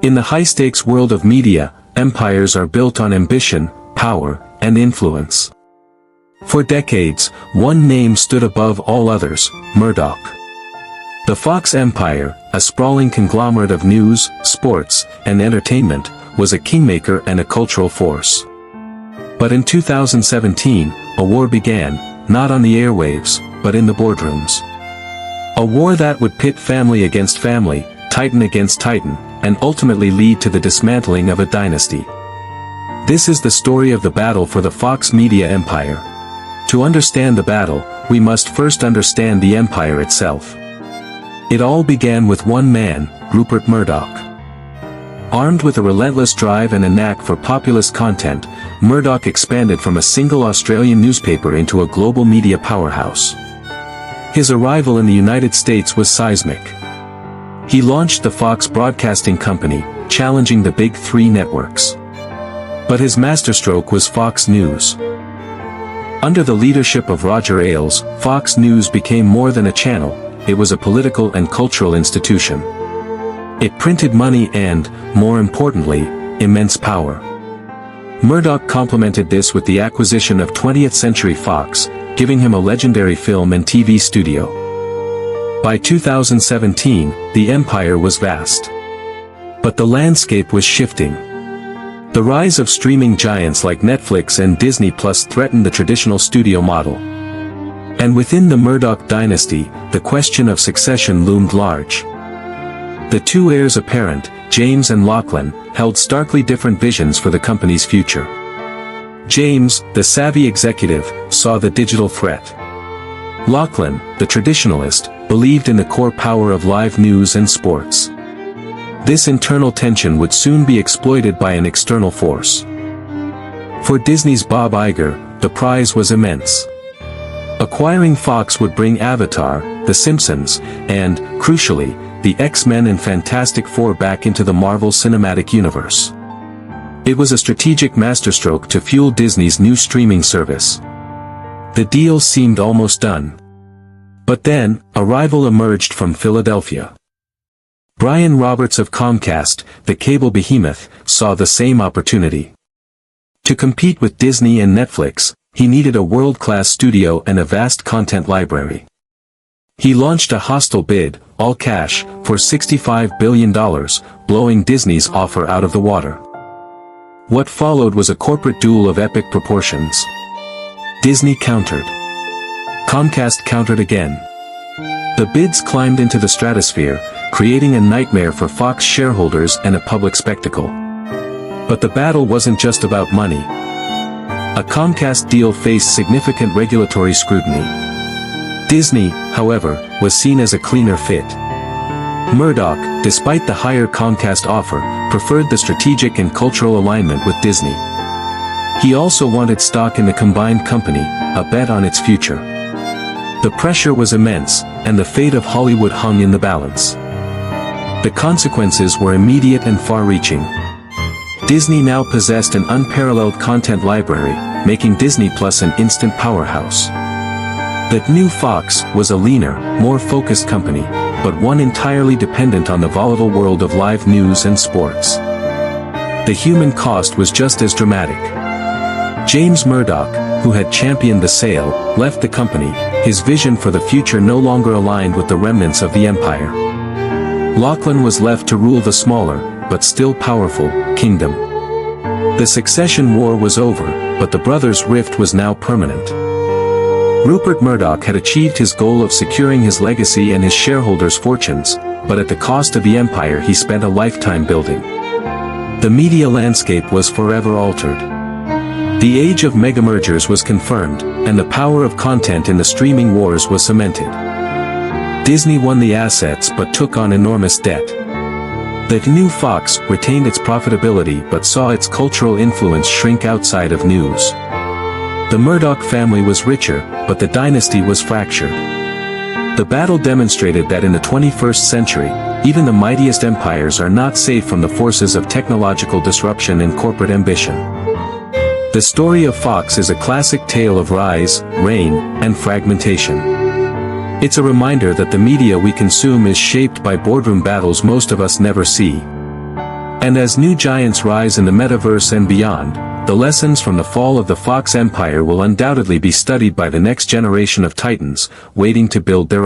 In the high-stakes world of media, empires are built on ambition, power, and influence. For decades, one name stood above all others: Murdoch. The Fox Empire, a sprawling conglomerate of news, sports, and entertainment, was a kingmaker and a cultural force. But in 2017, a war began, not on the airwaves, but in the boardrooms. A war that would pit family against family, titan against titan, and ultimately lead to the dismantling of a dynasty. This is the story of the battle for the Fox media empire. To understand the battle, we must first understand the empire itself. It all began with one man, Rupert Murdoch. Armed with a relentless drive and a knack for populist content, Murdoch expanded from a single Australian newspaper into a global media powerhouse. His arrival in the United States was seismic. He launched the Fox Broadcasting Company, challenging the big three networks. But his masterstroke was Fox News. Under the leadership of Roger Ailes, Fox News became more than a channel, it was a political and cultural institution. It printed money and, more importantly, immense power. Murdoch complemented this with the acquisition of 20th Century Fox, giving him a legendary film and TV studio. By 2017, the empire was vast. But the landscape was shifting. The rise of streaming giants like Netflix and Disney Plus threatened the traditional studio model. And within the Murdoch dynasty, the question of succession loomed large. The two heirs apparent, James and Lachlan, held starkly different visions for the company's future. James, the savvy executive, saw the digital threat. Lachlan, the traditionalist, believed in the core power of live news and sports. This internal tension would soon be exploited by an external force. For Disney's Bob Iger, the prize was immense. Acquiring Fox would bring Avatar, The Simpsons, and, crucially, the X-Men and Fantastic Four back into the Marvel Cinematic Universe. It was a strategic masterstroke to fuel Disney's new streaming service. The deal seemed almost done. But then, a rival emerged from Philadelphia. Brian Roberts of Comcast, the cable behemoth, saw the same opportunity. To compete with Disney and Netflix, he needed a world-class studio and a vast content library. He launched a hostile bid, all cash, for $65 billion, blowing Disney's offer out of the water. What followed was a corporate duel of epic proportions. Disney countered. Comcast countered again. The bids climbed into the stratosphere, creating a nightmare for Fox shareholders and a public spectacle. But the battle wasn't just about money. A Comcast deal faced significant regulatory scrutiny. Disney, however, was seen as a cleaner fit. Murdoch, despite the higher Comcast offer, preferred the strategic and cultural alignment with Disney. He also wanted stock in the combined company, a bet on its future. The pressure was immense, and the fate of Hollywood hung in the balance. The consequences were immediate and far-reaching. Disney now possessed an unparalleled content library, making Disney Plus an instant powerhouse. The new Fox was a leaner, more focused company, but one entirely dependent on the volatile world of live news and sports. The human cost was just as dramatic. James Murdoch, who had championed the sale, left the company, his vision for the future no longer aligned with the remnants of the empire. Lachlan was left to rule the smaller, but still powerful, kingdom. The succession war was over, but the brothers' rift was now permanent. Rupert Murdoch had achieved his goal of securing his legacy and his shareholders' fortunes, but at the cost of the empire he spent a lifetime building. The media landscape was forever altered. The age of mega-mergers was confirmed, and the power of content in the streaming wars was cemented. Disney won the assets but took on enormous debt. The new Fox retained its profitability but saw its cultural influence shrink outside of news. The Murdoch family was richer, but the dynasty was fractured. The battle demonstrated that in the 21st century, even the mightiest empires are not safe from the forces of technological disruption and corporate ambition. The story of Fox is a classic tale of rise, reign, and fragmentation. It's a reminder that the media we consume is shaped by boardroom battles most of us never see. And as new giants rise in the metaverse and beyond, the lessons from the fall of the Fox Empire will undoubtedly be studied by the next generation of titans, waiting to build their